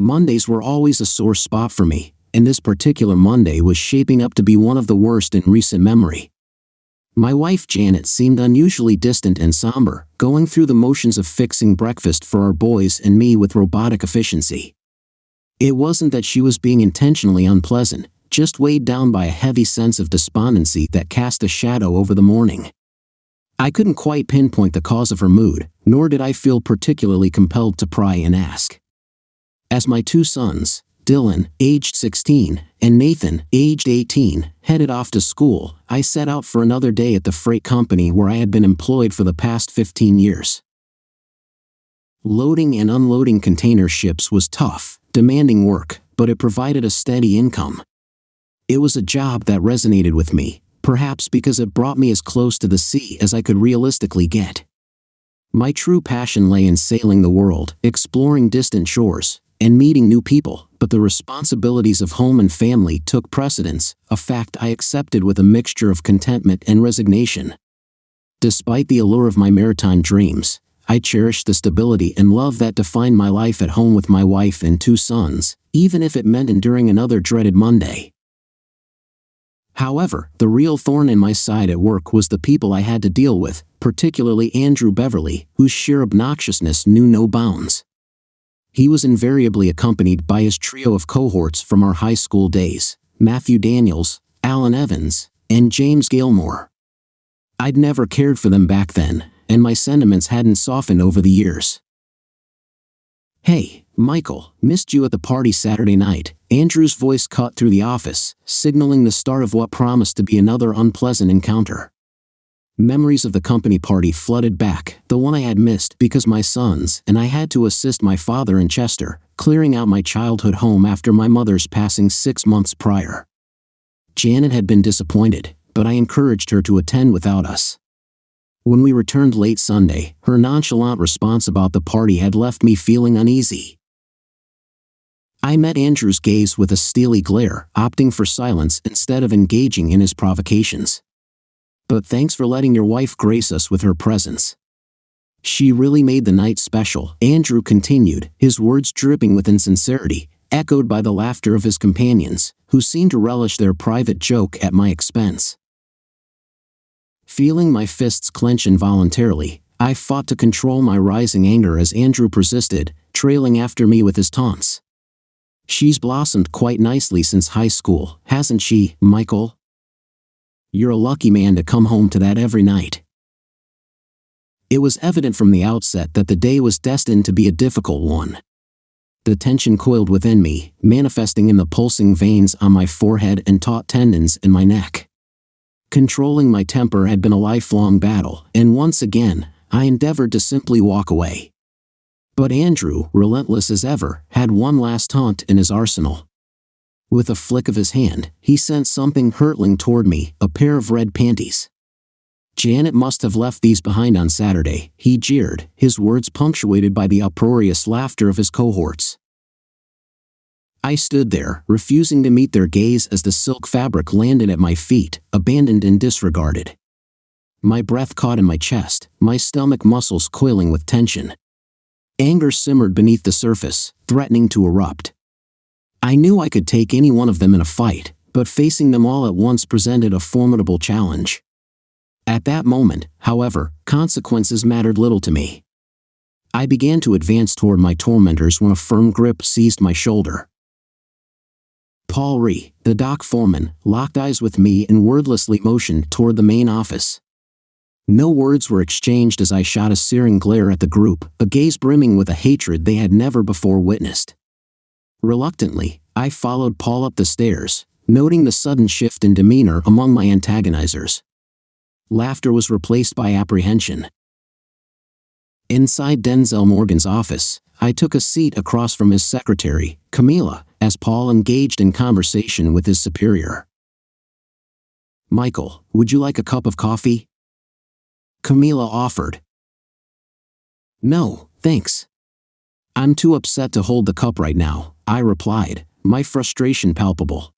Mondays were always a sore spot for me, and this particular Monday was shaping up to be one of the worst in recent memory. My wife Janet seemed unusually distant and somber, going through the motions of fixing breakfast for our boys and me with robotic efficiency. It wasn't that she was being intentionally unpleasant, just weighed down by a heavy sense of despondency that cast a shadow over the morning. I couldn't quite pinpoint the cause of her mood, nor did I feel particularly compelled to pry and ask. As my two sons, Dylan, aged 16, and Nathan, aged 18, headed off to school, I set out for another day at the freight company where I had been employed for the past 15 years. Loading and unloading container ships was tough, demanding work, but it provided a steady income. It was a job that resonated with me, perhaps because it brought me as close to the sea as I could realistically get. My true passion lay in sailing the world, exploring distant shores, and meeting new people, but the responsibilities of home and family took precedence, a fact I accepted with a mixture of contentment and resignation. Despite the allure of my maritime dreams, I cherished the stability and love that defined my life at home with my wife and two sons, even if it meant enduring another dreaded Monday. However, the real thorn in my side at work was the people I had to deal with, particularly Andrew Beverly, whose sheer obnoxiousness knew no bounds. He was invariably accompanied by his trio of cohorts from our high school days, Matthew Daniels, Alan Evans, and James Gilmore. I'd never cared for them back then, and my sentiments hadn't softened over the years. "Hey, Michael, missed you at the party Saturday night," Andrew's voice cut through the office, signaling the start of what promised to be another unpleasant encounter. Memories of the company party flooded back, the one I had missed because my sons and I had to assist my father in Chester, clearing out my childhood home after my mother's passing 6 months prior. Janet had been disappointed, but I encouraged her to attend without us. When we returned late Sunday, her nonchalant response about the party had left me feeling uneasy. I met Andrew's gaze with a steely glare, opting for silence instead of engaging in his provocations. "But thanks for letting your wife grace us with her presence. She really made the night special," Andrew continued, his words dripping with insincerity, echoed by the laughter of his companions, who seemed to relish their private joke at my expense. Feeling my fists clench involuntarily, I fought to control my rising anger as Andrew persisted, trailing after me with his taunts. "She's blossomed quite nicely since high school, hasn't she, Michael? You're a lucky man to come home to that every night." It was evident from the outset that the day was destined to be a difficult one. The tension coiled within me, manifesting in the pulsing veins on my forehead and taut tendons in my neck. Controlling my temper had been a lifelong battle, and once again, I endeavored to simply walk away. But Andrew, relentless as ever, had one last taunt in his arsenal. With a flick of his hand, he sent something hurtling toward me, a pair of red panties. "Janet must have left these behind on Saturday," he jeered, his words punctuated by the uproarious laughter of his cohorts. I stood there, refusing to meet their gaze as the silk fabric landed at my feet, abandoned and disregarded. My breath caught in my chest, my stomach muscles coiling with tension. Anger simmered beneath the surface, threatening to erupt. I knew I could take any one of them in a fight, but facing them all at once presented a formidable challenge. At that moment, however, consequences mattered little to me. I began to advance toward my tormentors when a firm grip seized my shoulder. Paul Ree, the dock foreman, locked eyes with me and wordlessly motioned toward the main office. No words were exchanged as I shot a searing glare at the group, a gaze brimming with a hatred they had never before witnessed. Reluctantly, I followed Paul up the stairs, noting the sudden shift in demeanor among my antagonizers. Laughter was replaced by apprehension. Inside Denzel Morgan's office, I took a seat across from his secretary, Camila, as Paul engaged in conversation with his superior. "Michael, would you like a cup of coffee?" Camila offered. "No, thanks. I'm too upset to hold the cup right now," I replied, my frustration palpable.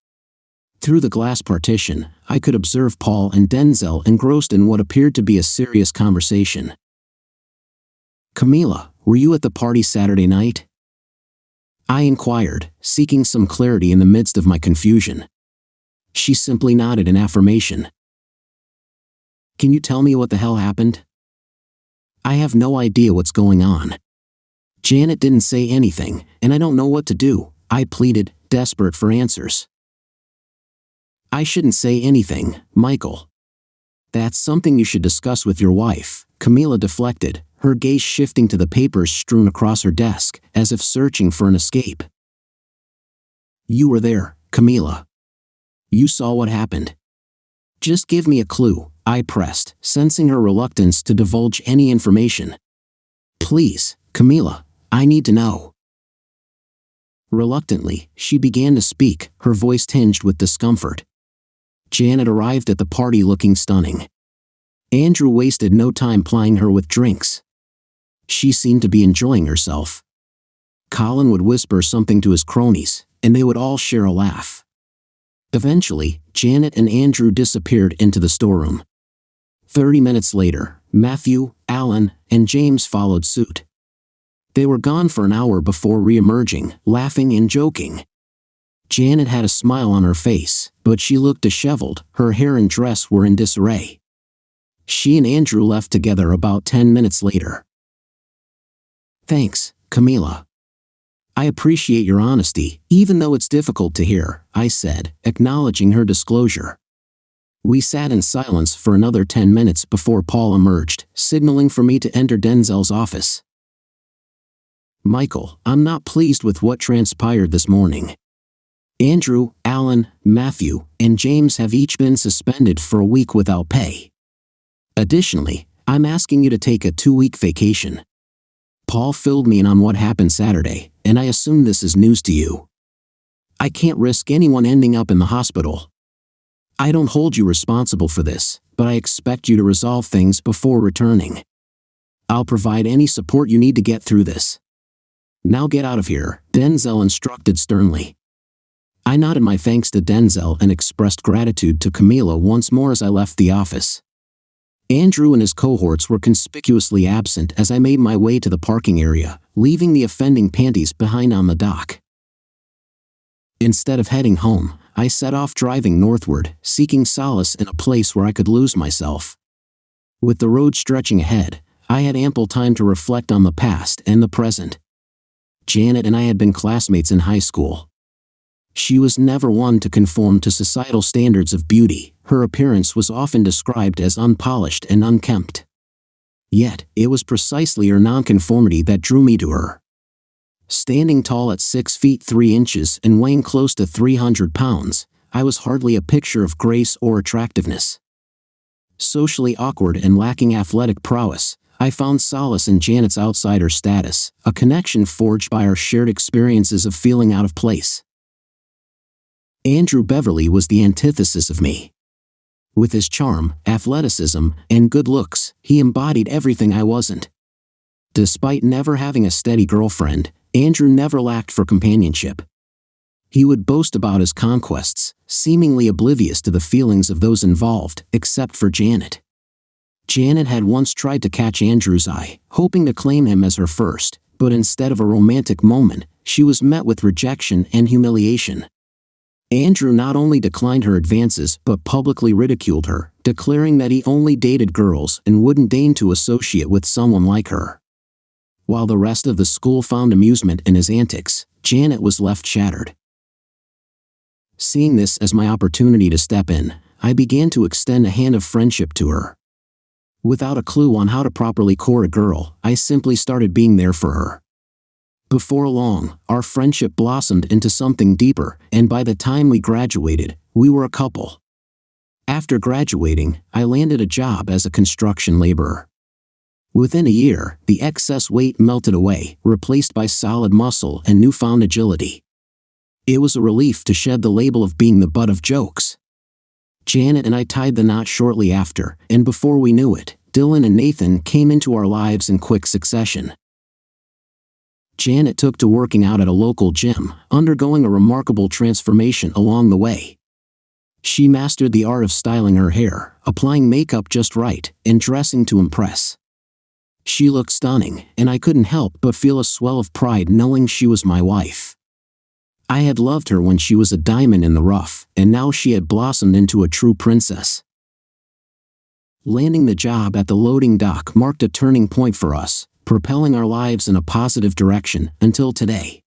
Through the glass partition, I could observe Paul and Denzel engrossed in what appeared to be a serious conversation. "Camila, were you at the party Saturday night?" I inquired, seeking some clarity in the midst of my confusion. She simply nodded in affirmation. Can you tell me what the hell happened? I have no idea what's going on. Janet didn't say anything, and I don't know what to do, I pleaded, desperate for answers. I shouldn't say anything, Michael. That's something you should discuss with your wife, Camila deflected, her gaze shifting to the papers strewn across her desk, as if searching for an escape. You were there, Camila. You saw what happened. Just give me a clue, I pressed, sensing her reluctance to divulge any information. Please, Camila, I need to know. Reluctantly, she began to speak, her voice tinged with discomfort. Janet arrived at the party looking stunning. Andrew wasted no time plying her with drinks. She seemed to be enjoying herself. Colin would whisper something to his cronies, and they would all share a laugh. Eventually, Janet and Andrew disappeared into the storeroom. 30 minutes later, Matthew, Alan, and James followed suit. They were gone for an hour before re-emerging, laughing and joking. Janet had a smile on her face, but she looked disheveled, her hair and dress were in disarray. She and Andrew left together about 10 minutes later. Thanks, Camila. I appreciate your honesty, even though it's difficult to hear, I said, acknowledging her disclosure. We sat in silence for another 10 minutes before Paul emerged, signaling for me to enter Denzel's office. Michael, I'm not pleased with what transpired this morning. Andrew, Alan, Matthew, and James have each been suspended for a week without pay. Additionally, I'm asking you to take a 2-week vacation. Paul filled me in on what happened Saturday, and I assume this is news to you. I can't risk anyone ending up in the hospital. I don't hold you responsible for this, but I expect you to resolve things before returning. I'll provide any support you need to get through this. Now get out of here, Denzel instructed sternly. I nodded my thanks to Denzel and expressed gratitude to Camila once more as I left the office. Andrew and his cohorts were conspicuously absent as I made my way to the parking area, leaving the offending Panties behind on the dock. Instead of heading home, I set off driving northward, seeking solace in a place where I could lose myself. With the road stretching ahead, I had ample time to reflect on the past and the present. Janet and I had been classmates in high school. She was never one to conform to societal standards of beauty. Her appearance was often described as unpolished and unkempt. Yet, it was precisely her nonconformity that drew me to her. Standing tall at 6 feet 3 inches and weighing close to 300 pounds, I was hardly a picture of grace or attractiveness. Socially awkward and lacking athletic prowess, I found solace in Janet's outsider status, a connection forged by our shared experiences of feeling out of place. Andrew Beverly was the antithesis of me. With his charm, athleticism, and good looks, he embodied everything I wasn't. Despite never having a steady girlfriend, Andrew never lacked for companionship. He would boast about his conquests, seemingly oblivious to the feelings of those involved, except for Janet. Janet had once tried to catch Andrew's eye, hoping to claim him as her first, but instead of a romantic moment, she was met with rejection and humiliation. Andrew not only declined her advances but publicly ridiculed her, declaring that he only dated girls and wouldn't deign to associate with someone like her. While the rest of the school found amusement in his antics, Janet was left shattered. Seeing this as my opportunity to step in, I began to extend a hand of friendship to her. Without a clue on how to properly court a girl, I simply started being there for her. Before long, our friendship blossomed into something deeper, and by the time we graduated, we were a couple. After graduating, I landed a job as a construction laborer. Within a year, the excess weight melted away, replaced by solid muscle and newfound agility. It was a relief to shed the label of being the butt of jokes. Janet and I tied the knot shortly after, and before we knew it, Dylan and Nathan came into our lives in quick succession. Janet took to working out at a local gym, undergoing a remarkable transformation along the way. She mastered the art of styling her hair, applying makeup just right, and dressing to impress. She looked stunning, and I couldn't help but feel a swell of pride knowing she was my wife. I had loved her when she was a diamond in the rough, and now she had blossomed into a true princess. Landing the job at the loading dock marked a turning point for us, propelling our lives in a positive direction until today.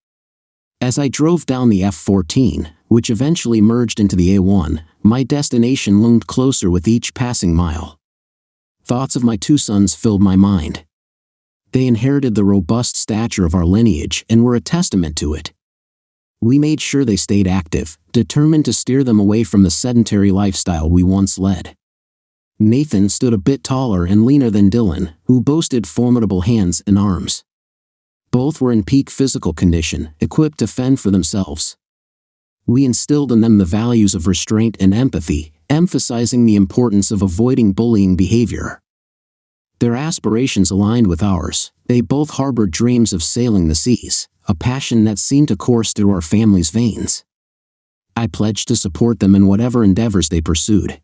As I drove down the F-14, which eventually merged into the A1, my destination loomed closer with each passing mile. Thoughts of my 2 sons filled my mind. They inherited the robust stature of our lineage and were a testament to it. We made sure they stayed active, determined to steer them away from the sedentary lifestyle we once led. Nathan stood a bit taller and leaner than Dylan, who boasted formidable hands and arms. Both were in peak physical condition, equipped to fend for themselves. We instilled in them the values of restraint and empathy, emphasizing the importance of avoiding bullying behavior. Their aspirations aligned with ours. They both harbored dreams of sailing the seas, a passion that seemed to course through our family's veins. I pledged to support them in whatever endeavors they pursued.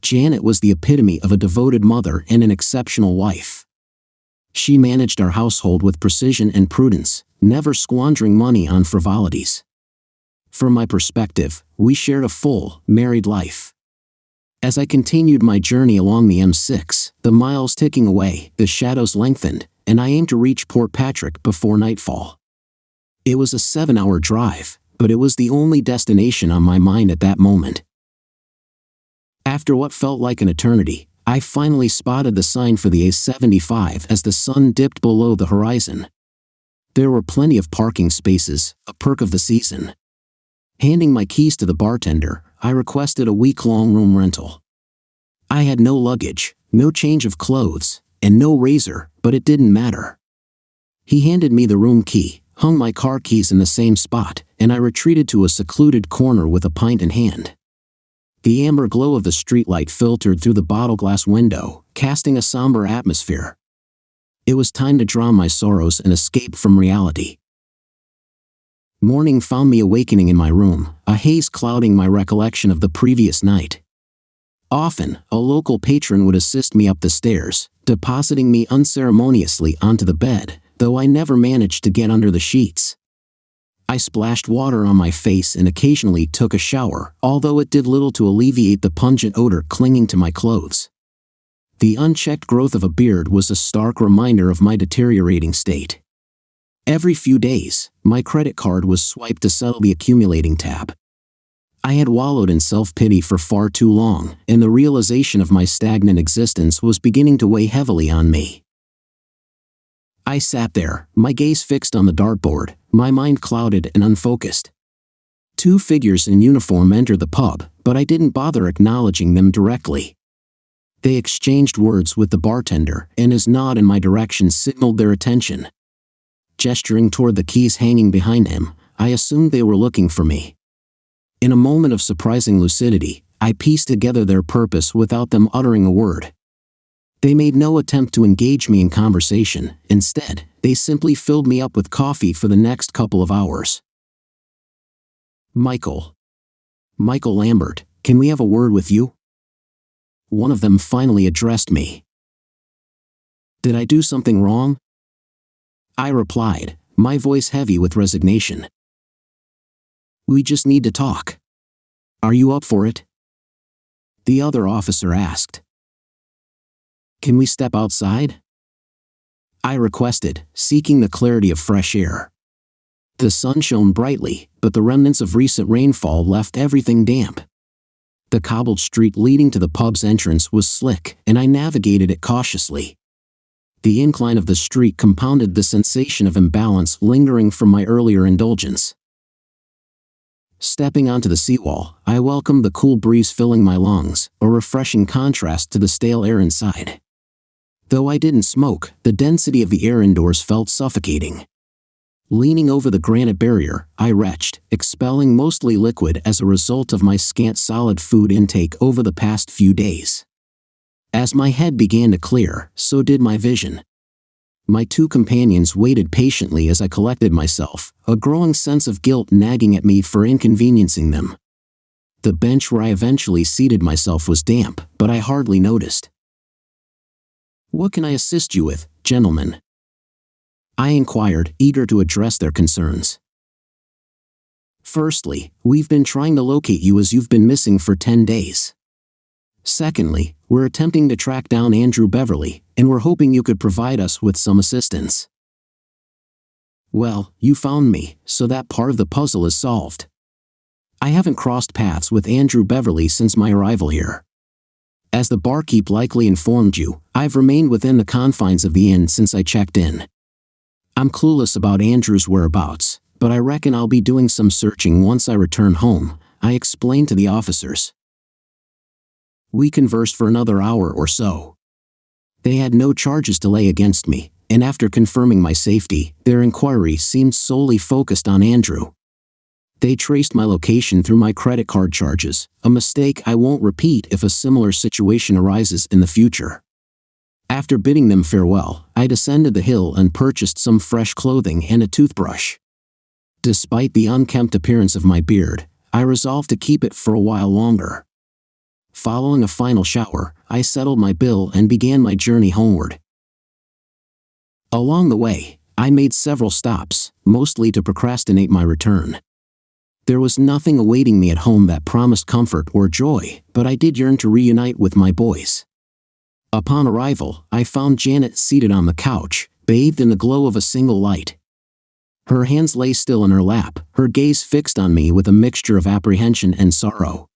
Janet was the epitome of a devoted mother and an exceptional wife. She managed our household with precision and prudence, never squandering money on frivolities. From my perspective, we shared a full, married life. As I continued my journey along the M6, the miles ticking away, the shadows lengthened, and I aimed to reach Port Patrick before nightfall. It was a 7-hour drive, but it was the only destination on my mind at that moment. After what felt like an eternity, I finally spotted the sign for the A75 as the sun dipped below the horizon. There were plenty of parking spaces, a perk of the season. Handing my keys to the bartender, I requested a week-long room rental. I had no luggage, no change of clothes, and no razor, but it didn't matter. He handed me the room key, hung my car keys in the same spot, and I retreated to a secluded corner with a pint in hand. The amber glow of the streetlight filtered through the bottle glass window, casting a somber atmosphere. It was time to drown my sorrows and escape from reality. Morning found me awakening in my room, a haze clouding my recollection of the previous night. Often, a local patron would assist me up the stairs, depositing me unceremoniously onto the bed, though I never managed to get under the sheets. I splashed water on my face and occasionally took a shower, although it did little to alleviate the pungent odor clinging to my clothes. The unchecked growth of a beard was a stark reminder of my deteriorating state. Every few days, my credit card was swiped to settle the accumulating tab. I had wallowed in self-pity for far too long, and the realization of my stagnant existence was beginning to weigh heavily on me. I sat there, my gaze fixed on the dartboard, my mind clouded and unfocused. 2 figures in uniform entered the pub, but I didn't bother acknowledging them directly. They exchanged words with the bartender, and his nod in my direction signaled their attention. Gesturing toward the keys hanging behind him, I assumed they were looking for me. In a moment of surprising lucidity, I pieced together their purpose without them uttering a word. They made no attempt to engage me in conversation. Instead, they simply filled me up with coffee for the next couple of hours. Michael Lambert, can we have a word with you? One of them finally addressed me. Did I do something wrong? I replied, my voice heavy with resignation. We just need to talk. Are you up for it? The other officer asked. Can we step outside? I requested, seeking the clarity of fresh air. The sun shone brightly, but the remnants of recent rainfall left everything damp. The cobbled street leading to the pub's entrance was slick, and I navigated it cautiously. The incline of the street compounded the sensation of imbalance lingering from my earlier indulgence. Stepping onto the seawall, I welcomed the cool breeze filling my lungs, a refreshing contrast to the stale air inside. Though I didn't smoke, the density of the air indoors felt suffocating. Leaning over the granite barrier, I retched, expelling mostly liquid as a result of my scant solid food intake over the past few days. As my head began to clear, so did my vision. My 2 companions waited patiently as I collected myself, a growing sense of guilt nagging at me for inconveniencing them. The bench where I eventually seated myself was damp, but I hardly noticed. What can I assist you with, gentlemen? I inquired, eager to address their concerns. Firstly, we've been trying to locate you as you've been missing for 10 days. Secondly, we're attempting to track down Andrew Beverly, and we're hoping you could provide us with some assistance. Well, you found me, so that part of the puzzle is solved. I haven't crossed paths with Andrew Beverly since my arrival here. As the barkeep likely informed you, I've remained within the confines of the inn since I checked in. I'm clueless about Andrew's whereabouts, but I reckon I'll be doing some searching once I return home, I explained to the officers. We conversed for another hour or so. They had no charges to lay against me, and after confirming my safety, their inquiry seemed solely focused on Andrew. They traced my location through my credit card charges, a mistake I won't repeat if a similar situation arises in the future. After bidding them farewell, I descended the hill and purchased some fresh clothing and a toothbrush. Despite the unkempt appearance of my beard, I resolved to keep it for a while longer. Following a final shower, I settled my bill and began my journey homeward. Along the way, I made several stops, mostly to procrastinate my return. There was nothing awaiting me at home that promised comfort or joy, but I did yearn to reunite with my boys. Upon arrival, I found Janet seated on the couch, bathed in the glow of a single light. Her hands lay still in her lap, her gaze fixed on me with a mixture of apprehension and sorrow.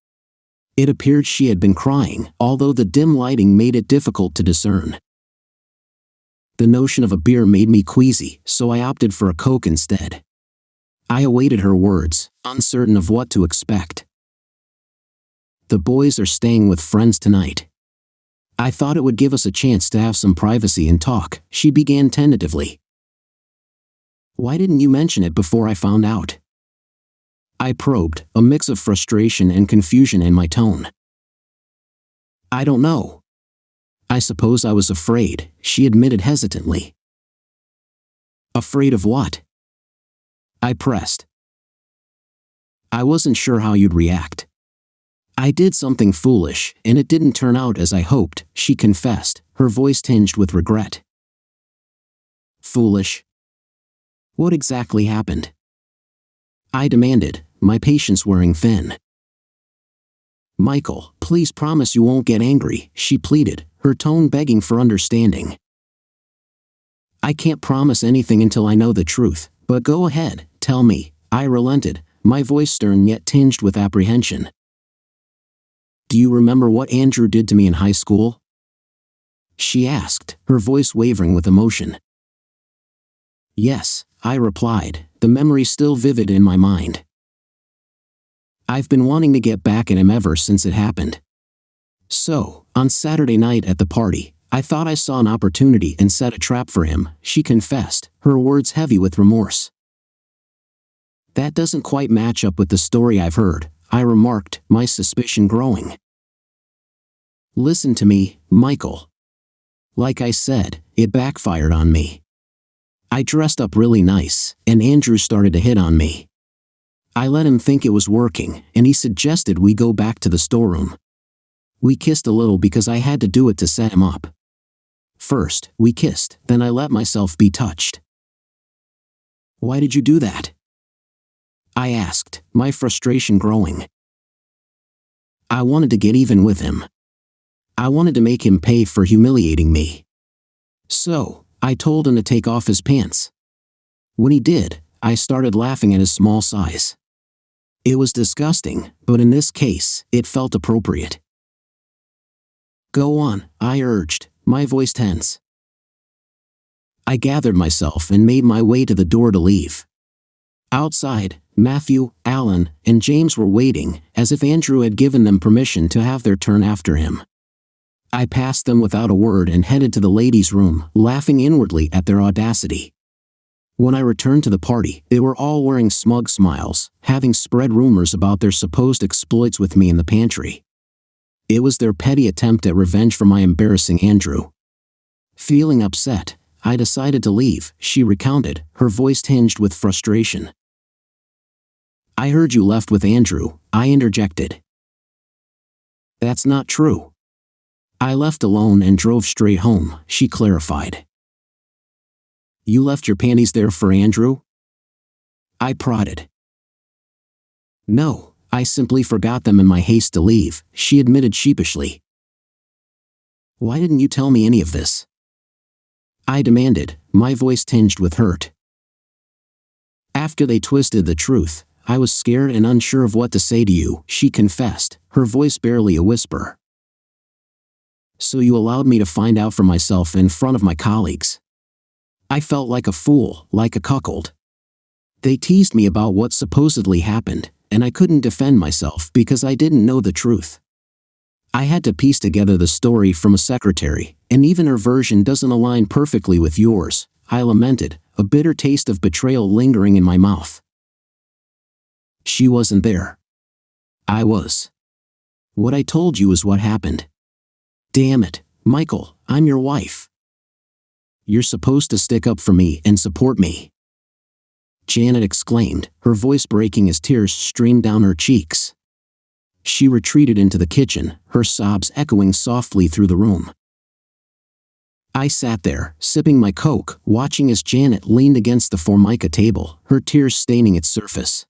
It appeared she had been crying, although the dim lighting made it difficult to discern. The notion of a beer made me queasy, so I opted for a Coke instead. I awaited her words, uncertain of what to expect. The boys are staying with friends tonight. I thought it would give us a chance to have some privacy and talk, she began tentatively. Why didn't you mention it before I found out? I probed, a mix of frustration and confusion in my tone. I don't know. I suppose I was afraid, she admitted hesitantly. Afraid of what? I pressed. I wasn't sure how you'd react. I did something foolish, and it didn't turn out as I hoped, she confessed, her voice tinged with regret. Foolish? What exactly happened? I demanded, my patience wearing thin. Michael, please promise you won't get angry, she pleaded, her tone begging for understanding. I can't promise anything until I know the truth, but go ahead, tell me, I relented, my voice stern yet tinged with apprehension. Do you remember what Andrew did to me in high school? She asked, her voice wavering with emotion. Yes, I replied, the memory still vivid in my mind. I've been wanting to get back at him ever since it happened. So, on Saturday night at the party, I thought I saw an opportunity and set a trap for him, she confessed, her words heavy with remorse. That doesn't quite match up with the story I've heard, I remarked, my suspicion growing. Listen to me, Michael. Like I said, it backfired on me. I dressed up really nice, and Andrew started to hit on me. I let him think it was working, and he suggested we go back to the storeroom. We kissed a little because I had to do it to set him up. First, we kissed, then I let myself be touched. Why did you do that? I asked, my frustration growing. I wanted to get even with him. I wanted to make him pay for humiliating me. So, I told him to take off his pants. When he did, I started laughing at his small size. It was disgusting, but in this case, it felt appropriate. Go on, I urged, my voice tense. I gathered myself and made my way to the door to leave. Outside, Matthew, Alan, and James were waiting, as if Andrew had given them permission to have their turn after him. I passed them without a word and headed to the ladies' room, laughing inwardly at their audacity. When I returned to the party, they were all wearing smug smiles, having spread rumors about their supposed exploits with me in the pantry. It was their petty attempt at revenge for my embarrassing Andrew. Feeling upset, I decided to leave, she recounted, her voice tinged with frustration. I heard you left with Andrew, I interjected. That's not true. I left alone and drove straight home, she clarified. You left your panties there for Andrew? I prodded. No, I simply forgot them in my haste to leave, she admitted sheepishly. Why didn't you tell me any of this? I demanded, my voice tinged with hurt. After they twisted the truth, I was scared and unsure of what to say to you, she confessed, her voice barely a whisper. So you allowed me to find out for myself in front of my colleagues. I felt like a fool, like a cuckold. They teased me about what supposedly happened, and I couldn't defend myself because I didn't know the truth. I had to piece together the story from a secretary, and even her version doesn't align perfectly with yours, I lamented, a bitter taste of betrayal lingering in my mouth. She wasn't there. I was. What I told you is what happened. Damn it, Michael, I'm your wife. You're supposed to stick up for me and support me. Janet exclaimed, her voice breaking as tears streamed down her cheeks. She retreated into the kitchen, her sobs echoing softly through the room. I sat there, sipping my Coke, watching as Janet leaned against the formica table, her tears staining its surface.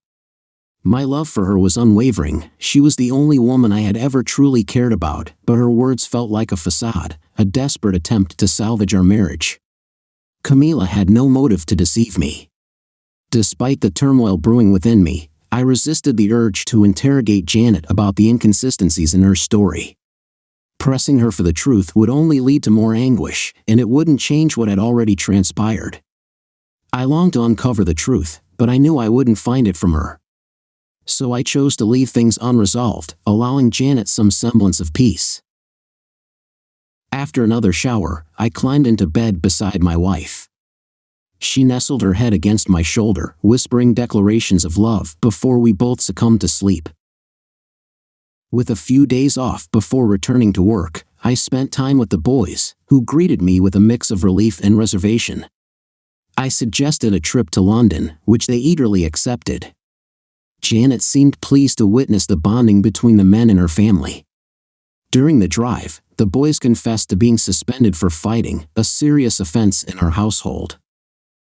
My love for her was unwavering. She was the only woman I had ever truly cared about, but her words felt like a facade, a desperate attempt to salvage our marriage. Camila had no motive to deceive me. Despite the turmoil brewing within me, I resisted the urge to interrogate Janet about the inconsistencies in her story. Pressing her for the truth would only lead to more anguish, and it wouldn't change what had already transpired. I longed to uncover the truth, but I knew I wouldn't find it from her. So I chose to leave things unresolved, allowing Janet some semblance of peace. After another shower, I climbed into bed beside my wife. She nestled her head against my shoulder, whispering declarations of love before we both succumbed to sleep. With a few days off before returning to work, I spent time with the boys, who greeted me with a mix of relief and reservation. I suggested a trip to London, which they eagerly accepted. Janet seemed pleased to witness the bonding between the men in her family. During the drive, the boys confessed to being suspended for fighting, a serious offense in our household.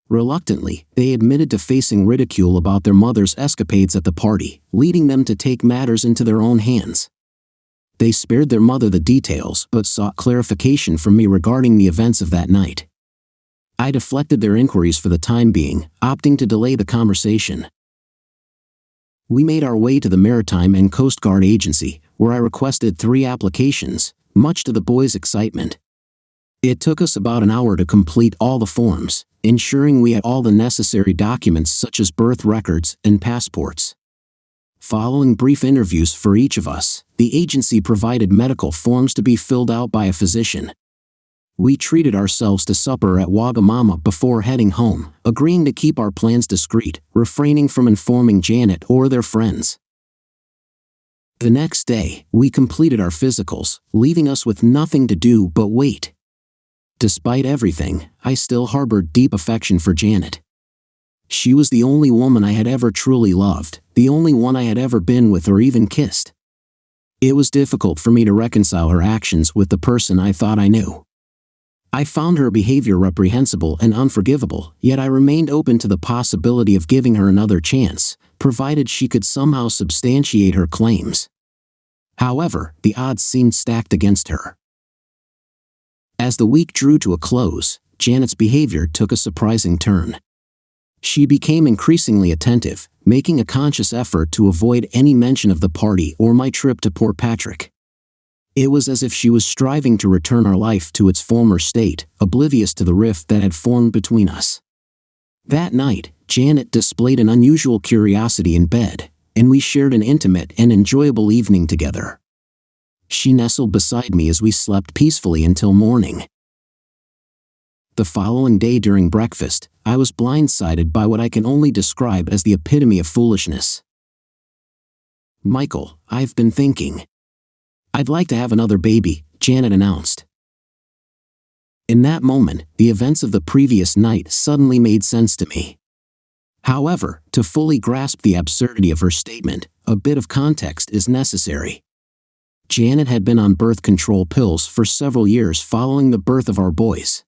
Reluctantly, they admitted to facing ridicule about their mother's escapades at the party, leading them to take matters into their own hands. They spared their mother the details but sought clarification from me regarding the events of that night. I deflected their inquiries for the time being, opting to delay the conversation. We made our way to the Maritime and Coast Guard Agency, where I requested 3 applications, much to the boys' excitement. It took us about an hour to complete all the forms, ensuring we had all the necessary documents such as birth records and passports. Following brief interviews for each of us, the agency provided medical forms to be filled out by a physician. We treated ourselves to supper at Wagamama before heading home, agreeing to keep our plans discreet, refraining from informing Janet or their friends. The next day, we completed our physicals, leaving us with nothing to do but wait. Despite everything, I still harbored deep affection for Janet. She was the only woman I had ever truly loved, the only one I had ever been with or even kissed. It was difficult for me to reconcile her actions with the person I thought I knew. I found her behavior reprehensible and unforgivable, yet I remained open to the possibility of giving her another chance, provided she could somehow substantiate her claims. However, the odds seemed stacked against her. As the week drew to a close, Janet's behavior took a surprising turn. She became increasingly attentive, making a conscious effort to avoid any mention of the party or my trip to Port Patrick. It was as if she was striving to return our life to its former state, oblivious to the rift that had formed between us. That night, Janet displayed an unusual curiosity in bed, and we shared an intimate and enjoyable evening together. She nestled beside me as we slept peacefully until morning. The following day during breakfast, I was blindsided by what I can only describe as the epitome of foolishness. "Michael, I've been thinking. I'd like to have another baby," Janet announced. In that moment, the events of the previous night suddenly made sense to me. However, to fully grasp the absurdity of her statement, a bit of context is necessary. Janet had been on birth control pills for several years following the birth of our boys.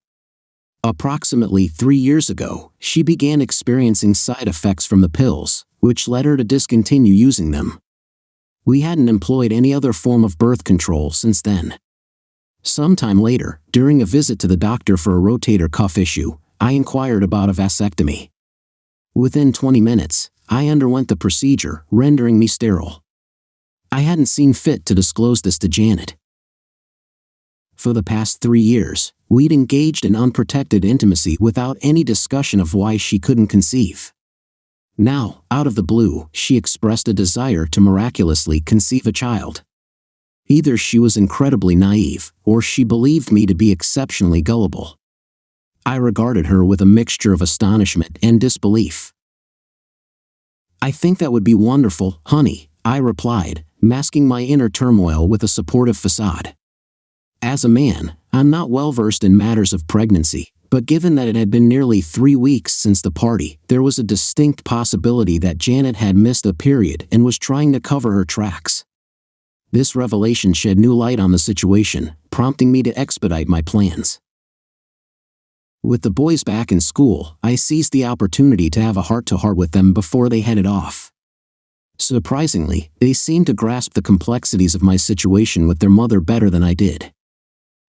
Approximately 3 years ago, she began experiencing side effects from the pills, which led her to discontinue using them. We hadn't employed any other form of birth control since then. Sometime later, during a visit to the doctor for a rotator cuff issue, I inquired about a vasectomy. Within 20 minutes, I underwent the procedure, rendering me sterile. I hadn't seen fit to disclose this to Janet. For the past 3 years, we'd engaged in unprotected intimacy without any discussion of why she couldn't conceive. Now, out of the blue, she expressed a desire to miraculously conceive a child. Either she was incredibly naive, or she believed me to be exceptionally gullible. I regarded her with a mixture of astonishment and disbelief. "I think that would be wonderful, honey," I replied, masking my inner turmoil with a supportive facade. As a man, I'm not well versed in matters of pregnancy, but given that it had been nearly 3 weeks since the party, there was a distinct possibility that Janet had missed a period and was trying to cover her tracks. This revelation shed new light on the situation, prompting me to expedite my plans. With the boys back in school, I seized the opportunity to have a heart-to-heart with them before they headed off. Surprisingly, they seemed to grasp the complexities of my situation with their mother better than I did.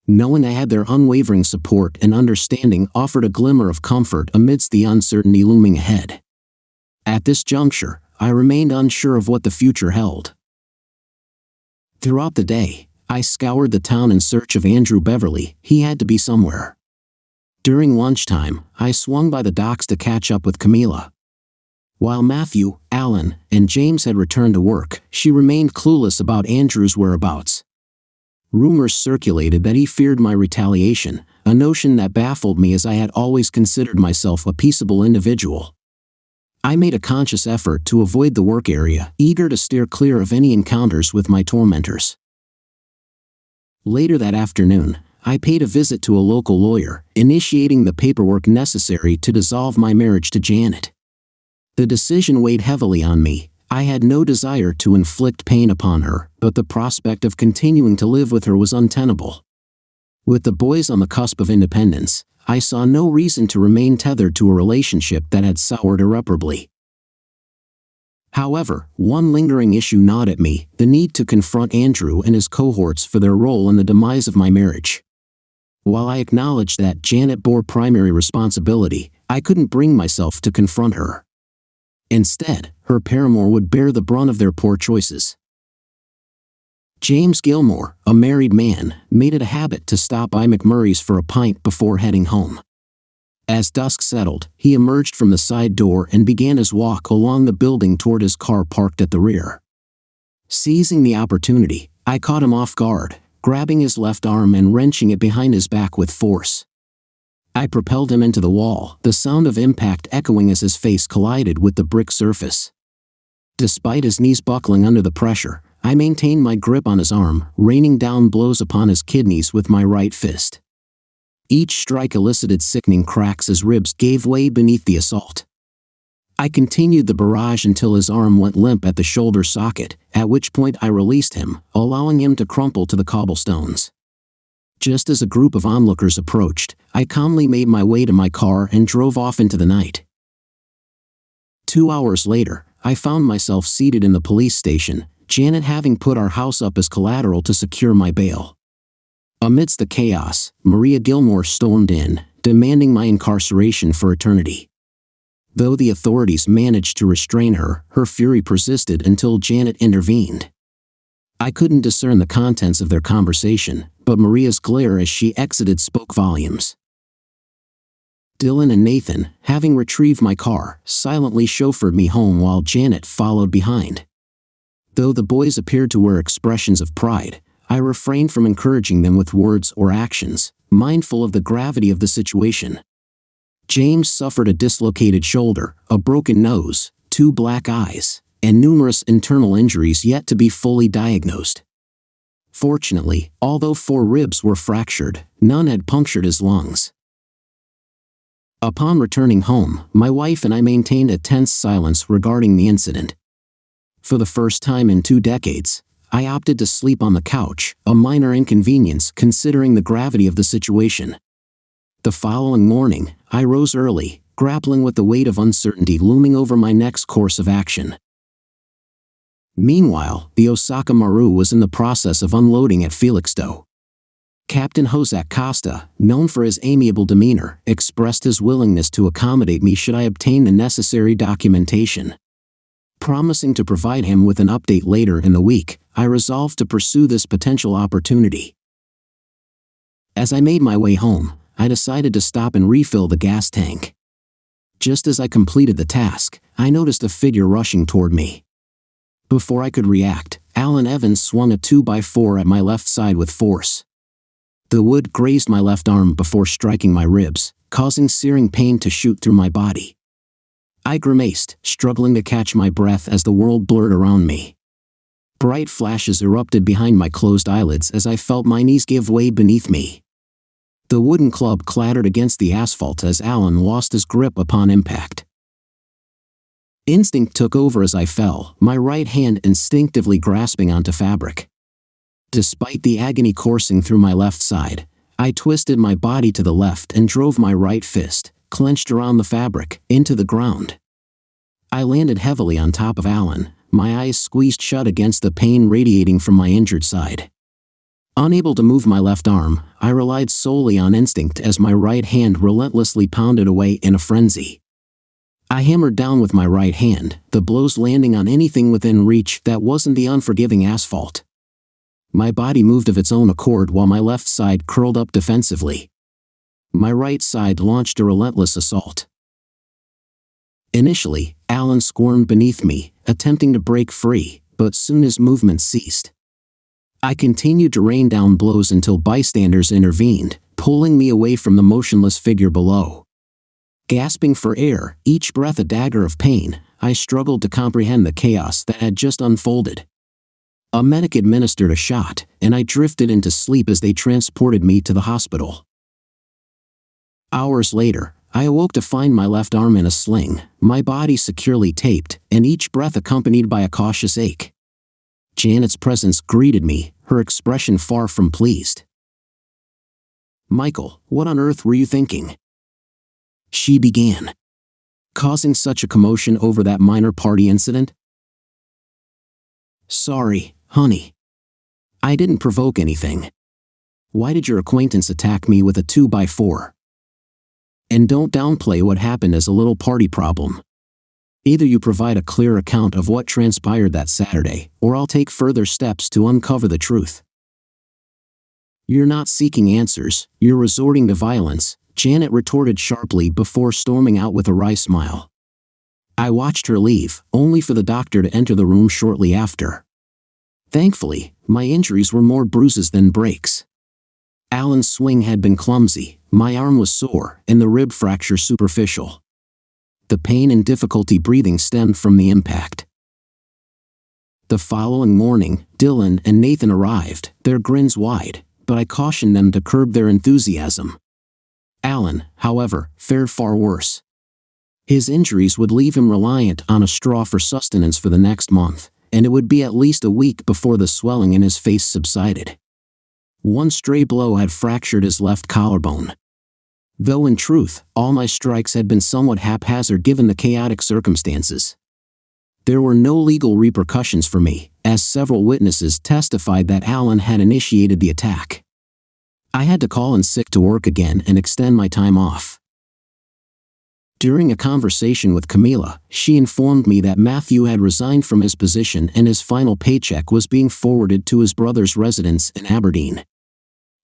Knowing I had their unwavering support and understanding offered a glimmer of comfort amidst the uncertainty looming ahead. At this juncture, I remained unsure of what the future held. Throughout the day, I scoured the town in search of Andrew Beverly. He had to be somewhere. During lunchtime, I swung by the docks to catch up with Camila. While Matthew, Alan, and James had returned to work, she remained clueless about Andrew's whereabouts. Rumors circulated that he feared my retaliation, a notion that baffled me as I had always considered myself a peaceable individual. I made a conscious effort to avoid the work area, eager to steer clear of any encounters with my tormentors. Later that afternoon, I paid a visit to a local lawyer, initiating the paperwork necessary to dissolve my marriage to Janet. The decision weighed heavily on me. I had no desire to inflict pain upon her, but the prospect of continuing to live with her was untenable. With the boys on the cusp of independence, I saw no reason to remain tethered to a relationship that had soured irreparably. However, one lingering issue gnawed at me: the need to confront Andrew and his cohorts for their role in the demise of my marriage. While I acknowledged that Janet bore primary responsibility, I couldn't bring myself to confront her. Instead, her paramour would bear the brunt of their poor choices. James Gilmore, a married man, made it a habit to stop by McMurray's for a pint before heading home. As dusk settled, he emerged from the side door and began his walk along the building toward his car parked at the rear. Seizing the opportunity, I caught him off guard, grabbing his left arm and wrenching it behind his back with force. I propelled him into the wall, the sound of impact echoing as his face collided with the brick surface. Despite his knees buckling under the pressure, I maintained my grip on his arm, raining down blows upon his kidneys with my right fist. Each strike elicited sickening cracks as ribs gave way beneath the assault. I continued the barrage until his arm went limp at the shoulder socket, at which point I released him, allowing him to crumple to the cobblestones. Just as a group of onlookers approached, I calmly made my way to my car and drove off into the night. 2 hours later, I found myself seated in the police station, Janet having put our house up as collateral to secure my bail. Amidst the chaos, Maria Gilmore stormed in, demanding my incarceration for eternity. Though the authorities managed to restrain her, her fury persisted until Janet intervened. I couldn't discern the contents of their conversation, but Maria's glare as she exited spoke volumes. Dylan and Nathan, having retrieved my car, silently chauffeured me home while Janet followed behind. Though the boys appeared to wear expressions of pride, I refrained from encouraging them with words or actions, mindful of the gravity of the situation. James suffered a dislocated shoulder, a broken nose, 2 black eyes, and numerous internal injuries yet to be fully diagnosed. Fortunately, although 4 ribs were fractured, none had punctured his lungs. Upon returning home, my wife and I maintained a tense silence regarding the incident. For the first time in 2 decades, I opted to sleep on the couch, a minor inconvenience considering the gravity of the situation. The following morning, I rose early, grappling with the weight of uncertainty looming over my next course of action. Meanwhile, the Osaka Maru was in the process of unloading at Felixstowe. Captain Jose Costa, known for his amiable demeanor, expressed his willingness to accommodate me should I obtain the necessary documentation. Promising to provide him with an update later in the week, I resolved to pursue this potential opportunity. As I made my way home, I decided to stop and refill the gas tank. Just as I completed the task, I noticed a figure rushing toward me. Before I could react, Alan Evans swung a 2x4 at my left side with force. The wood grazed my left arm before striking my ribs, causing searing pain to shoot through my body. I grimaced, struggling to catch my breath as the world blurred around me. Bright flashes erupted behind my closed eyelids as I felt my knees give way beneath me. The wooden club clattered against the asphalt as Alan lost his grip upon impact. Instinct took over as I fell, my right hand instinctively grasping onto fabric. Despite the agony coursing through my left side, I twisted my body to the left and drove my right fist, clenched around the fabric, into the ground. I landed heavily on top of Alan, my eyes squeezed shut against the pain radiating from my injured side. Unable to move my left arm, I relied solely on instinct as my right hand relentlessly pounded away in a frenzy. I hammered down with my right hand, the blows landing on anything within reach that wasn't the unforgiving asphalt. My body moved of its own accord while my left side curled up defensively. My right side launched a relentless assault. Initially, Alan squirmed beneath me, attempting to break free, but soon his movement ceased. I continued to rain down blows until bystanders intervened, pulling me away from the motionless figure below. Gasping for air, each breath a dagger of pain, I struggled to comprehend the chaos that had just unfolded. A medic administered a shot, and I drifted into sleep as they transported me to the hospital. Hours later, I awoke to find my left arm in a sling, my body securely taped, and each breath accompanied by a cautious ache. Janet's presence greeted me, her expression far from pleased. "Michael, what on earth were you thinking?" she began. "Causing such a commotion over that minor party incident?" "Sorry, honey. I didn't provoke anything. Why did your acquaintance attack me with a 2x4? And don't downplay what happened as a little party problem. Either you provide a clear account of what transpired that Saturday, or I'll take further steps to uncover the truth." "You're not seeking answers, you're resorting to violence," Janet retorted sharply before storming out with a wry smile. I watched her leave, only for the doctor to enter the room shortly after. Thankfully, my injuries were more bruises than breaks. Alan's swing had been clumsy, my arm was sore, and the rib fracture superficial. The pain and difficulty breathing stemmed from the impact. The following morning, Dylan and Nathan arrived, their grins wide, but I cautioned them to curb their enthusiasm. Alan, however, fared far worse. His injuries would leave him reliant on a straw for sustenance for the next month, and it would be at least a week before the swelling in his face subsided. One stray blow had fractured his left collarbone. Though in truth, all my strikes had been somewhat haphazard given the chaotic circumstances. There were no legal repercussions for me, as several witnesses testified that Alan had initiated the attack. I had to call in sick to work again and extend my time off. During a conversation with Camila, she informed me that Matthew had resigned from his position and his final paycheck was being forwarded to his brother's residence in Aberdeen.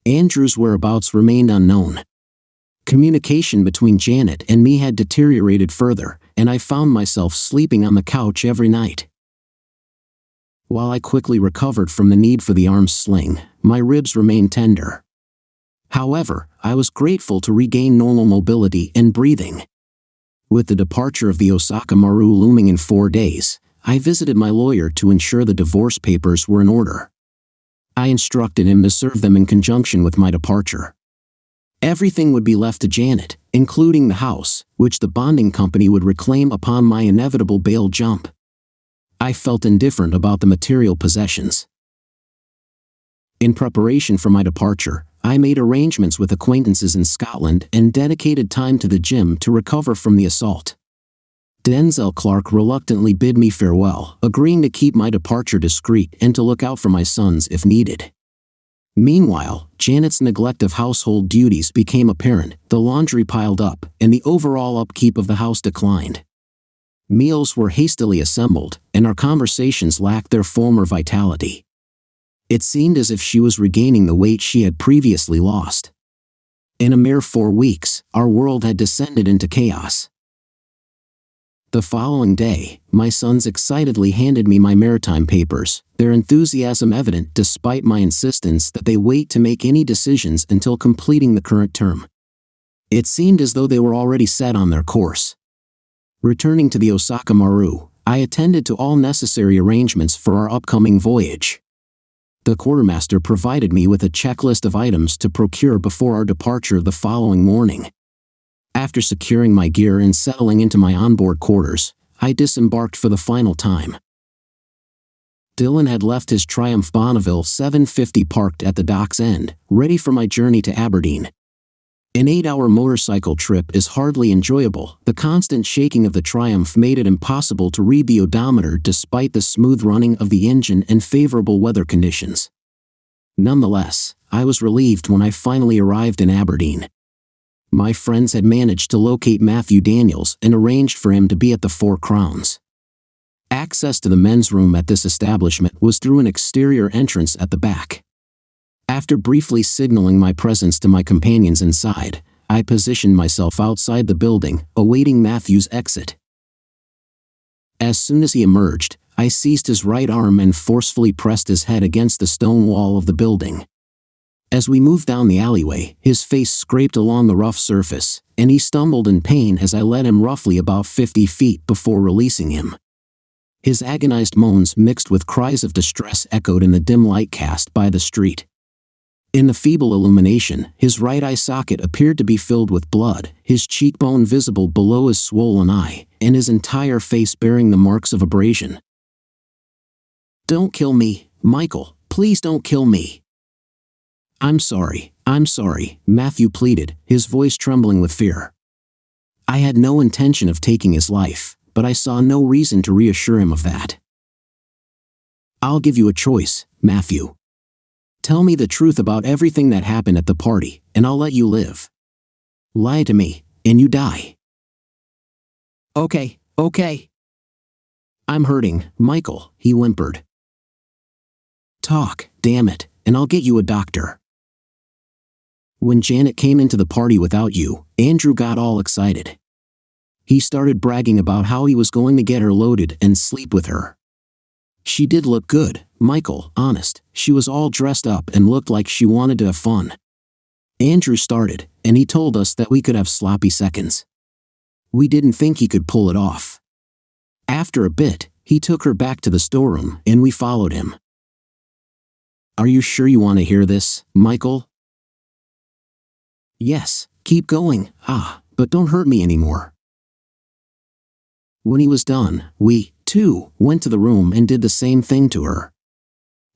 Andrew's whereabouts remained unknown. Communication between Janet and me had deteriorated further, and I found myself sleeping on the couch every night. While I quickly recovered from the need for the arm's sling, my ribs remained tender. However, I was grateful to regain normal mobility and breathing. With the departure of the Osaka Maru looming in 4 days, I visited my lawyer to ensure the divorce papers were in order. I instructed him to serve them in conjunction with my departure. Everything would be left to Janet, including the house, which the bonding company would reclaim upon my inevitable bail jump. I felt indifferent about the material possessions. In preparation for my departure, I made arrangements with acquaintances in Scotland and dedicated time to the gym to recover from the assault. Denzel Clark reluctantly bid me farewell, agreeing to keep my departure discreet and to look out for my sons if needed. Meanwhile, Janet's neglect of household duties became apparent, the laundry piled up, and the overall upkeep of the house declined. Meals were hastily assembled, and our conversations lacked their former vitality. It seemed as if she was regaining the weight she had previously lost. In a mere 4 weeks, our world had descended into chaos. The following day, my sons excitedly handed me my maritime papers, their enthusiasm evident despite my insistence that they wait to make any decisions until completing the current term. It seemed as though they were already set on their course. Returning to the Osaka Maru, I attended to all necessary arrangements for our upcoming voyage. The quartermaster provided me with a checklist of items to procure before our departure the following morning. After securing my gear and settling into my onboard quarters, I disembarked for the final time. Dylan had left his Triumph Bonneville 750 parked at the dock's end, ready for my journey to Aberdeen. An 8-hour motorcycle trip is hardly enjoyable. The constant shaking of the Triumph made it impossible to read the odometer despite the smooth running of the engine and favorable weather conditions. Nonetheless, I was relieved when I finally arrived in Aberdeen. My friends had managed to locate Matthew Daniels and arranged for him to be at the Four Crowns. Access to the men's room at this establishment was through an exterior entrance at the back. After briefly signaling my presence to my companions inside, I positioned myself outside the building, awaiting Matthew's exit. As soon as he emerged, I seized his right arm and forcefully pressed his head against the stone wall of the building. As we moved down the alleyway, his face scraped along the rough surface, and he stumbled in pain as I led him roughly about 50 feet before releasing him. His agonized moans mixed with cries of distress echoed in the dim light cast by the street. In the feeble illumination, his right eye socket appeared to be filled with blood, his cheekbone visible below his swollen eye, and his entire face bearing the marks of abrasion. "Don't kill me, Michael, please don't kill me." I'm sorry, Matthew pleaded, his voice trembling with fear. I had no intention of taking his life, but I saw no reason to reassure him of that. "I'll give you a choice, Matthew. Tell me the truth about everything that happened at the party, and I'll let you live. Lie to me, and you die." Okay. "I'm hurting, Michael," he whimpered. "Talk, damn it, and I'll get you a doctor." When Janet came into the party without you, Andrew got all excited. He started bragging about how he was going to get her loaded and sleep with her. She did look good, Michael, honest, she was all dressed up and looked like she wanted to have fun. Andrew started, and he told us that we could have sloppy seconds. We didn't think he could pull it off. After a bit, he took her back to the storeroom, and we followed him. "Are you sure you want to hear this, Michael?" "Yes, keep going, but don't hurt me anymore." When he was done, we, too, went to the room and did the same thing to her.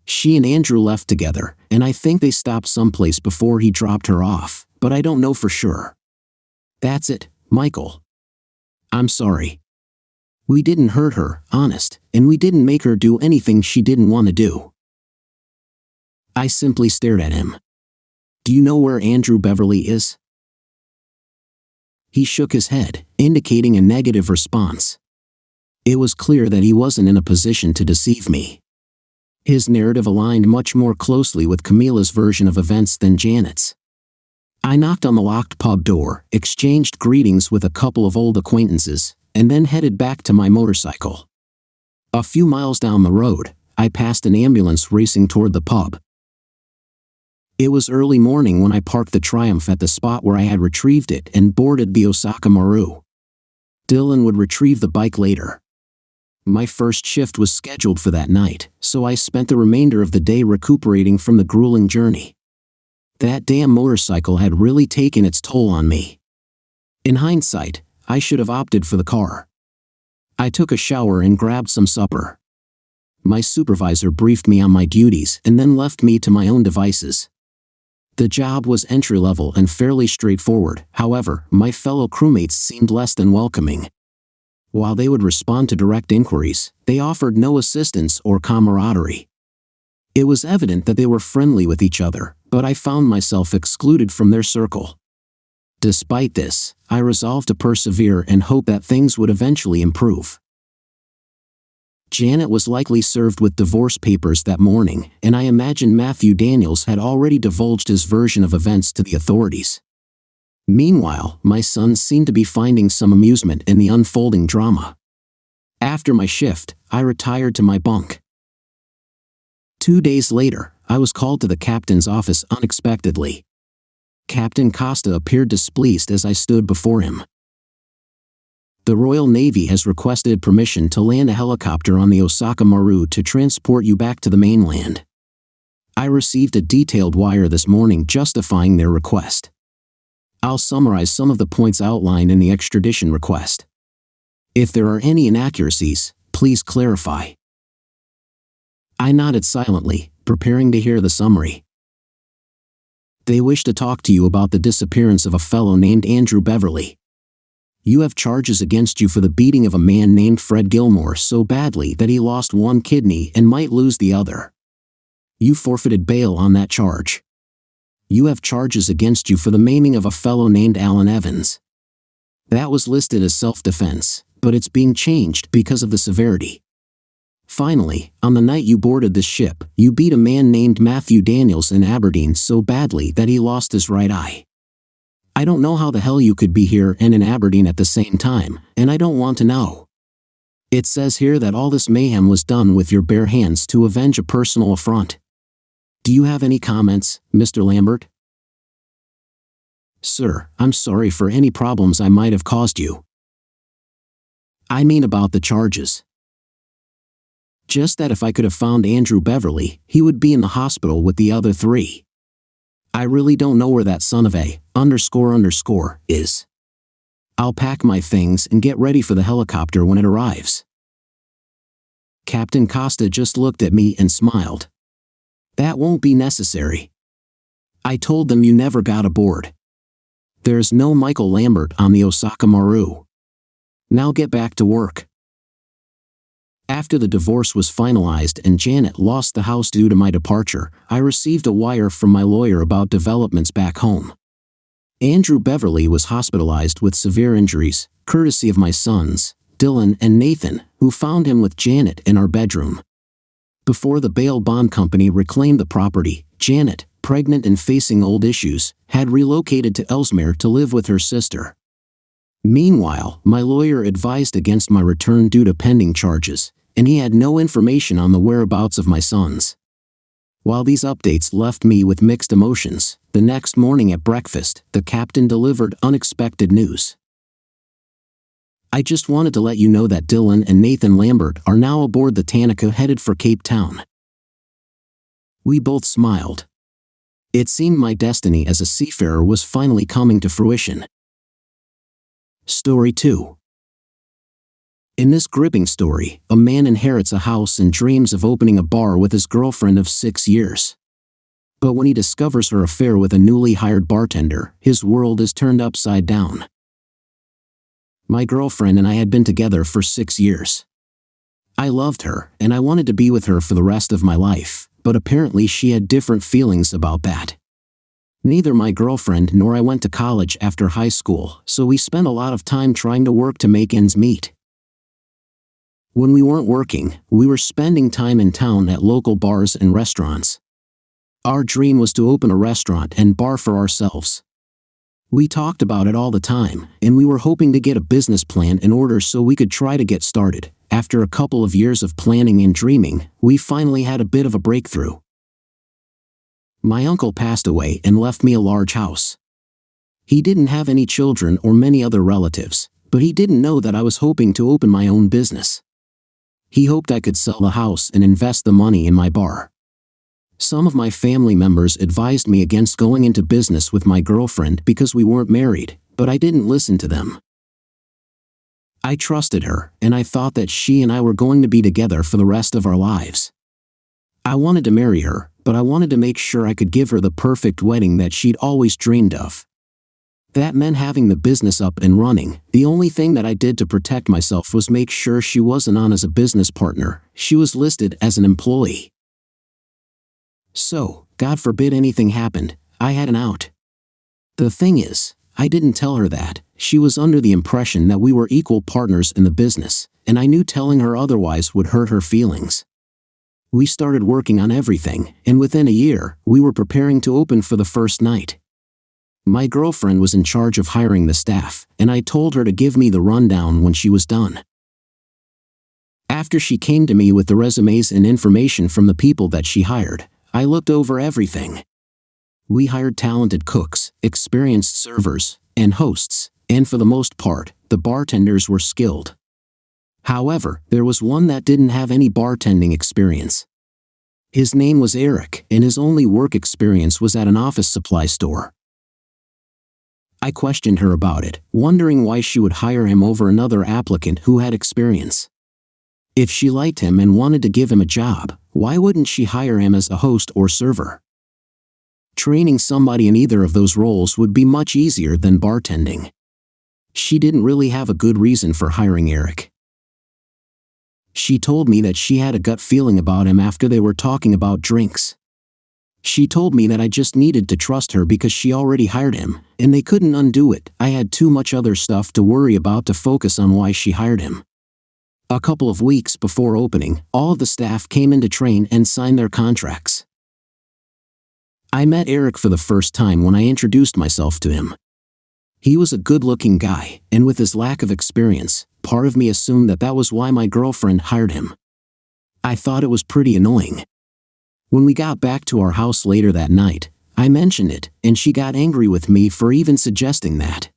She and Andrew left together, and I think they stopped someplace before he dropped her off, but I don't know for sure. That's it, Michael. I'm sorry. We didn't hurt her, honest, and we didn't make her do anything she didn't want to do. I simply stared at him. "Do you know where Andrew Beverly is?" He shook his head, indicating a negative response. It was clear that he wasn't in a position to deceive me. His narrative aligned much more closely with Camila's version of events than Janet's. I knocked on the locked pub door, exchanged greetings with a couple of old acquaintances, and then headed back to my motorcycle. A few miles down the road, I passed an ambulance racing toward the pub. It was early morning when I parked the Triumph at the spot where I had retrieved it and boarded the Osaka Maru. Dylan would retrieve the bike later. My first shift was scheduled for that night, so I spent the remainder of the day recuperating from the grueling journey. That damn motorcycle had really taken its toll on me. In hindsight, I should have opted for the car. I took a shower and grabbed some supper. My supervisor briefed me on my duties and then left me to my own devices. The job was entry-level and fairly straightforward, however, my fellow crewmates seemed less than welcoming. While they would respond to direct inquiries, they offered no assistance or camaraderie. It was evident that they were friendly with each other, but I found myself excluded from their circle. Despite this, I resolved to persevere and hope that things would eventually improve. Janet was likely served with divorce papers that morning, and I imagine Matthew Daniels had already divulged his version of events to the authorities. Meanwhile, my son seemed to be finding some amusement in the unfolding drama. After my shift, I retired to my bunk. 2 days later, I was called to the captain's office unexpectedly. Captain Costa appeared displeased as I stood before him. The Royal Navy has requested permission to land a helicopter on the Osaka Maru to transport you back to the mainland. I received a detailed wire this morning justifying their request. I'll summarize some of the points outlined in the extradition request. If there are any inaccuracies, please clarify. I nodded silently, preparing to hear the summary. They wish to talk to you about the disappearance of a fellow named Andrew Beverly. You have charges against you for the beating of a man named Fred Gilmore so badly that he lost one kidney and might lose the other. You forfeited bail on that charge. You have charges against you for the maiming of a fellow named Alan Evans. That was listed as self-defense, but it's being changed because of the severity. Finally, on the night you boarded this ship, you beat a man named Matthew Daniels in Aberdeen so badly that he lost his right eye. I don't know how the hell you could be here and in Aberdeen at the same time, and I don't want to know. It says here that all this mayhem was done with your bare hands to avenge a personal affront. Do you have any comments, Mr. Lambert? Sir, I'm sorry for any problems I might have caused you. I mean about the charges. Just that if I could have found Andrew Beverly, he would be in the hospital with the other 3. I really don't know where that son of a __ is. I'll pack my things and get ready for the helicopter when it arrives. Captain Costa just looked at me and smiled. That won't be necessary. I told them you never got aboard. There's no Michael Lambert on the Osaka Maru. Now get back to work. After the divorce was finalized and Janet lost the house due to my departure, I received a wire from my lawyer about developments back home. Andrew Beverly was hospitalized with severe injuries, courtesy of my sons, Dylan and Nathan, who found him with Janet in our bedroom. Before the bail bond company reclaimed the property, Janet, pregnant and facing old issues, had relocated to Ellesmere to live with her sister. Meanwhile, my lawyer advised against my return due to pending charges, and he had no information on the whereabouts of my sons. While these updates left me with mixed emotions, the next morning at breakfast, the captain delivered unexpected news. I just wanted to let you know that Dylan and Nathan Lambert are now aboard the Tanaka headed for Cape Town. We both smiled. It seemed my destiny as a seafarer was finally coming to fruition. Story 2. In this gripping story, a man inherits a house and dreams of opening a bar with his girlfriend of 6 years. But when he discovers her affair with a newly hired bartender, his world is turned upside down. My girlfriend and I had been together for 6 years. I loved her, and I wanted to be with her for the rest of my life, but apparently she had different feelings about that. Neither my girlfriend nor I went to college after high school, so we spent a lot of time trying to work to make ends meet. When we weren't working, we were spending time in town at local bars and restaurants. Our dream was to open a restaurant and bar for ourselves. We talked about it all the time, and we were hoping to get a business plan in order so we could try to get started. After a couple of years of planning and dreaming, we finally had a bit of a breakthrough. My uncle passed away and left me a large house. He didn't have any children or many other relatives, but he didn't know that I was hoping to open my own business. He hoped I could sell the house and invest the money in my bar. Some of my family members advised me against going into business with my girlfriend because we weren't married, but I didn't listen to them. I trusted her, and I thought that she and I were going to be together for the rest of our lives. I wanted to marry her, but I wanted to make sure I could give her the perfect wedding that she'd always dreamed of. That meant having the business up and running. The only thing that I did to protect myself was make sure she wasn't on as a business partner, she was listed as an employee. So, God forbid anything happened, I had an out. The thing is, I didn't tell her that. She was under the impression that we were equal partners in the business, and I knew telling her otherwise would hurt her feelings. We started working on everything, and within a year, we were preparing to open for the first night. My girlfriend was in charge of hiring the staff, and I told her to give me the rundown when she was done. After she came to me with the resumes and information from the people that she hired, I looked over everything. We hired talented cooks, experienced servers, and hosts, and for the most part, the bartenders were skilled. However, there was one that didn't have any bartending experience. His name was Eric, and his only work experience was at an office supply store. I questioned her about it, wondering why she would hire him over another applicant who had experience. If she liked him and wanted to give him a job, why wouldn't she hire him as a host or server? Training somebody in either of those roles would be much easier than bartending. She didn't really have a good reason for hiring Eric. She told me that she had a gut feeling about him after they were talking about drinks. She told me that I just needed to trust her because she already hired him, and they couldn't undo it. I had too much other stuff to worry about to focus on why she hired him. A couple of weeks before opening, all of the staff came in to train and sign their contracts. I met Eric for the first time when I introduced myself to him. He was a good-looking guy, and with his lack of experience, part of me assumed that that was why my girlfriend hired him. I thought it was pretty annoying. When we got back to our house later that night, I mentioned it, and she got angry with me for even suggesting that.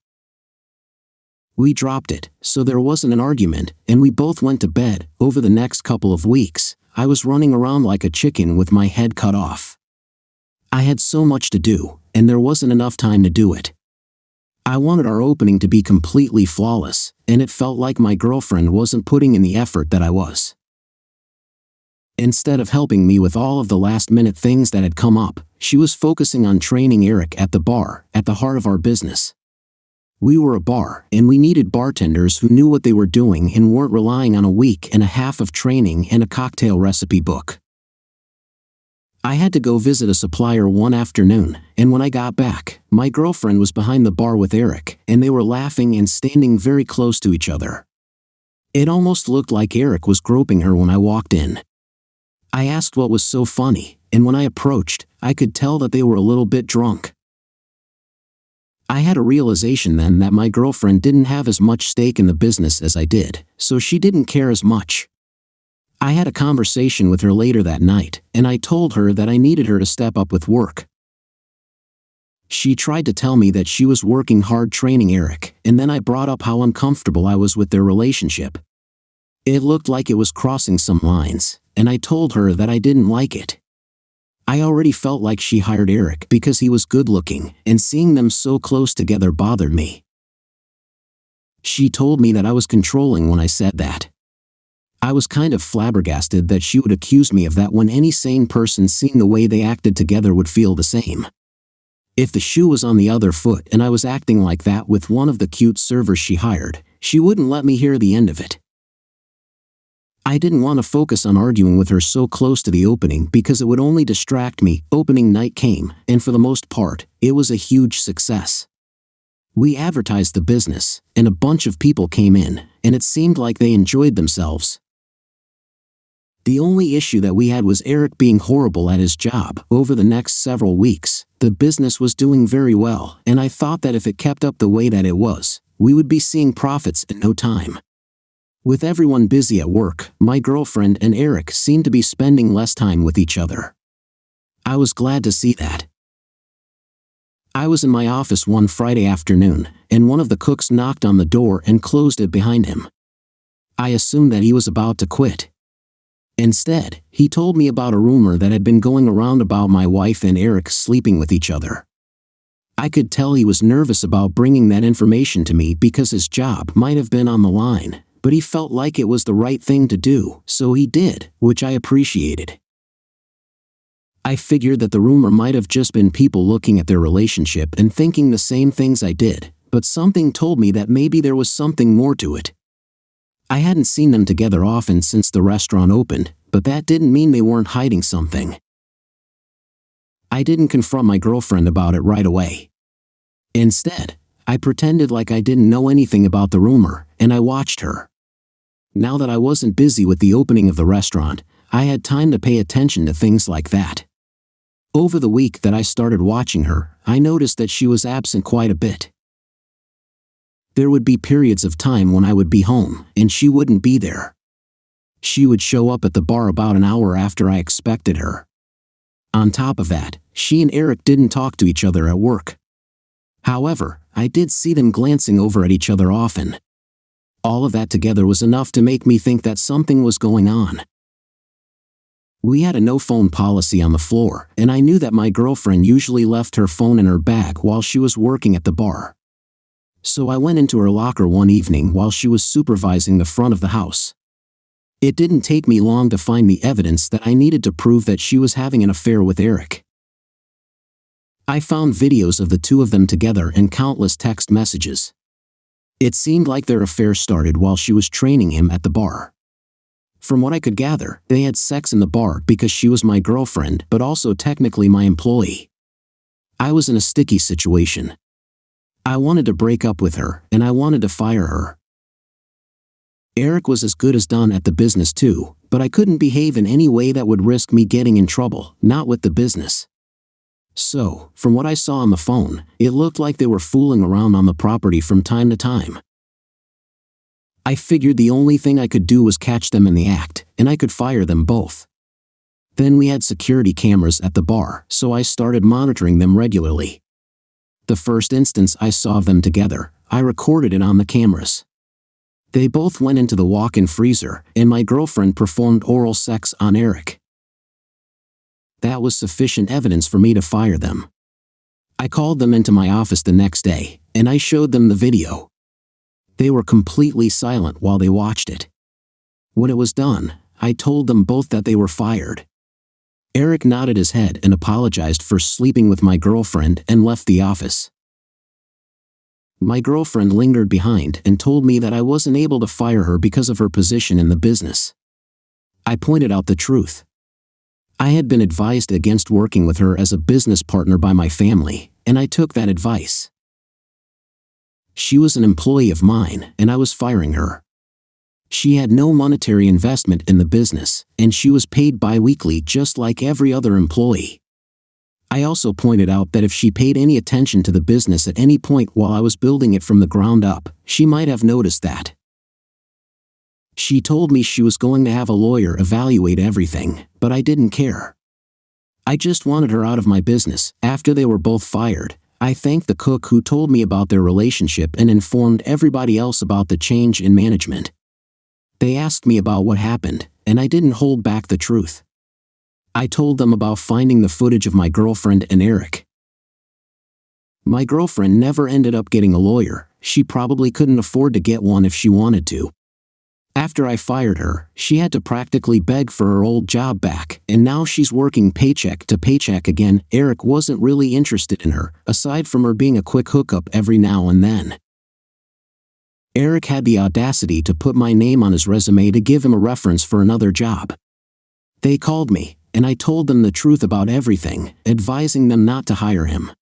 We dropped it, so there wasn't an argument, and we both went to bed. Over the next couple of weeks, I was running around like a chicken with my head cut off. I had so much to do, and there wasn't enough time to do it. I wanted our opening to be completely flawless, and it felt like my girlfriend wasn't putting in the effort that I was. Instead of helping me with all of the last-minute things that had come up, she was focusing on training Eric at the bar, at the heart of our business. We were a bar, and we needed bartenders who knew what they were doing and weren't relying on a week and a half of training and a cocktail recipe book. I had to go visit a supplier one afternoon, and when I got back, my girlfriend was behind the bar with Eric, and they were laughing and standing very close to each other. It almost looked like Eric was groping her when I walked in. I asked what was so funny, and when I approached, I could tell that they were a little bit drunk. I had a realization then that my girlfriend didn't have as much stake in the business as I did, so she didn't care as much. I had a conversation with her later that night, and I told her that I needed her to step up with work. She tried to tell me that she was working hard training Eric, and then I brought up how uncomfortable I was with their relationship. It looked like it was crossing some lines, and I told her that I didn't like it. I already felt like she hired Eric because he was good-looking, and seeing them so close together bothered me. She told me that I was controlling when I said that. I was kind of flabbergasted that she would accuse me of that when any sane person seeing the way they acted together would feel the same. If the shoe was on the other foot and I was acting like that with one of the cute servers she hired, she wouldn't let me hear the end of it. I didn't want to focus on arguing with her so close to the opening because it would only distract me. Opening night came, and for the most part, it was a huge success. We advertised the business, and a bunch of people came in, and it seemed like they enjoyed themselves. The only issue that we had was Eric being horrible at his job. Over the next several weeks, the business was doing very well, and I thought that if it kept up the way that it was, we would be seeing profits in no time. With everyone busy at work, my girlfriend and Eric seemed to be spending less time with each other. I was glad to see that. I was in my office one Friday afternoon, and one of the cooks knocked on the door and closed it behind him. I assumed that he was about to quit. Instead, he told me about a rumor that had been going around about my wife and Eric sleeping with each other. I could tell he was nervous about bringing that information to me because his job might have been on the line, but he felt like it was the right thing to do, so he did, which I appreciated. I figured that the rumor might have just been people looking at their relationship and thinking the same things I did, but something told me that maybe there was something more to it. I hadn't seen them together often since the restaurant opened, but that didn't mean they weren't hiding something. I didn't confront my girlfriend about it right away. Instead, I pretended like I didn't know anything about the rumor, and I watched her. Now that I wasn't busy with the opening of the restaurant, I had time to pay attention to things like that. Over the week that I started watching her, I noticed that she was absent quite a bit. There would be periods of time when I would be home, and she wouldn't be there. She would show up at the bar about an hour after I expected her. On top of that, she and Eric didn't talk to each other at work. However, I did see them glancing over at each other often. All of that together was enough to make me think that something was going on. We had a no-phone policy on the floor, and I knew that my girlfriend usually left her phone in her bag while she was working at the bar. So I went into her locker one evening while she was supervising the front of the house. It didn't take me long to find the evidence that I needed to prove that she was having an affair with Eric. I found videos of the two of them together and countless text messages. It seemed like their affair started while she was training him at the bar. From what I could gather, they had sex in the bar because she was my girlfriend but also technically my employee. I was in a sticky situation. I wanted to break up with her, and I wanted to fire her. Eric was as good as done at the business too, but I couldn't behave in any way that would risk me getting in trouble, not with the business. So, from what I saw on the phone, it looked like they were fooling around on the property from time to time. I figured the only thing I could do was catch them in the act, and I could fire them both. Then we had security cameras at the bar, so I started monitoring them regularly. The first instance I saw of them together, I recorded it on the cameras. They both went into the walk-in freezer, and my girlfriend performed oral sex on Eric. That was sufficient evidence for me to fire them. I called them into my office the next day, and I showed them the video. They were completely silent while they watched it. When it was done, I told them both that they were fired. Eric nodded his head and apologized for sleeping with my girlfriend and left the office. My girlfriend lingered behind and told me that I wasn't able to fire her because of her position in the business. I pointed out the truth. I had been advised against working with her as a business partner by my family, and I took that advice. She was an employee of mine, and I was firing her. She had no monetary investment in the business, and she was paid bi-weekly just like every other employee. I also pointed out that if she paid any attention to the business at any point while I was building it from the ground up, she might have noticed that. She told me she was going to have a lawyer evaluate everything, but I didn't care. I just wanted her out of my business. After they were both fired, I thanked the cook who told me about their relationship and informed everybody else about the change in management. They asked me about what happened, and I didn't hold back the truth. I told them about finding the footage of my girlfriend and Eric. My girlfriend never ended up getting a lawyer. She probably couldn't afford to get one if she wanted to. After I fired her, she had to practically beg for her old job back, and now she's working paycheck to paycheck again. Eric wasn't really interested in her, aside from her being a quick hookup every now and then. Eric had the audacity to put my name on his resume to give him a reference for another job. They called me, and I told them the truth about everything, advising them not to hire him.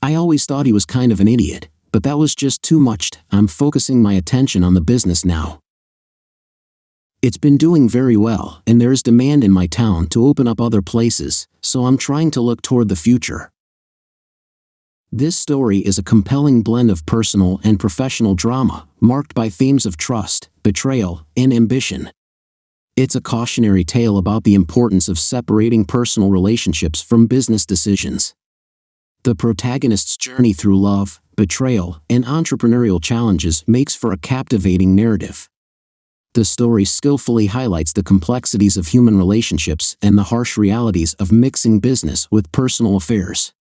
I always thought he was kind of an idiot, but that was just too much. I'm focusing my attention on the business now. It's been doing very well, and there is demand in my town to open up other places, so I'm trying to look toward the future. This story is a compelling blend of personal and professional drama, marked by themes of trust, betrayal, and ambition. It's a cautionary tale about the importance of separating personal relationships from business decisions. The protagonist's journey through love, betrayal, and entrepreneurial challenges makes for a captivating narrative. The story skillfully highlights the complexities of human relationships and the harsh realities of mixing business with personal affairs.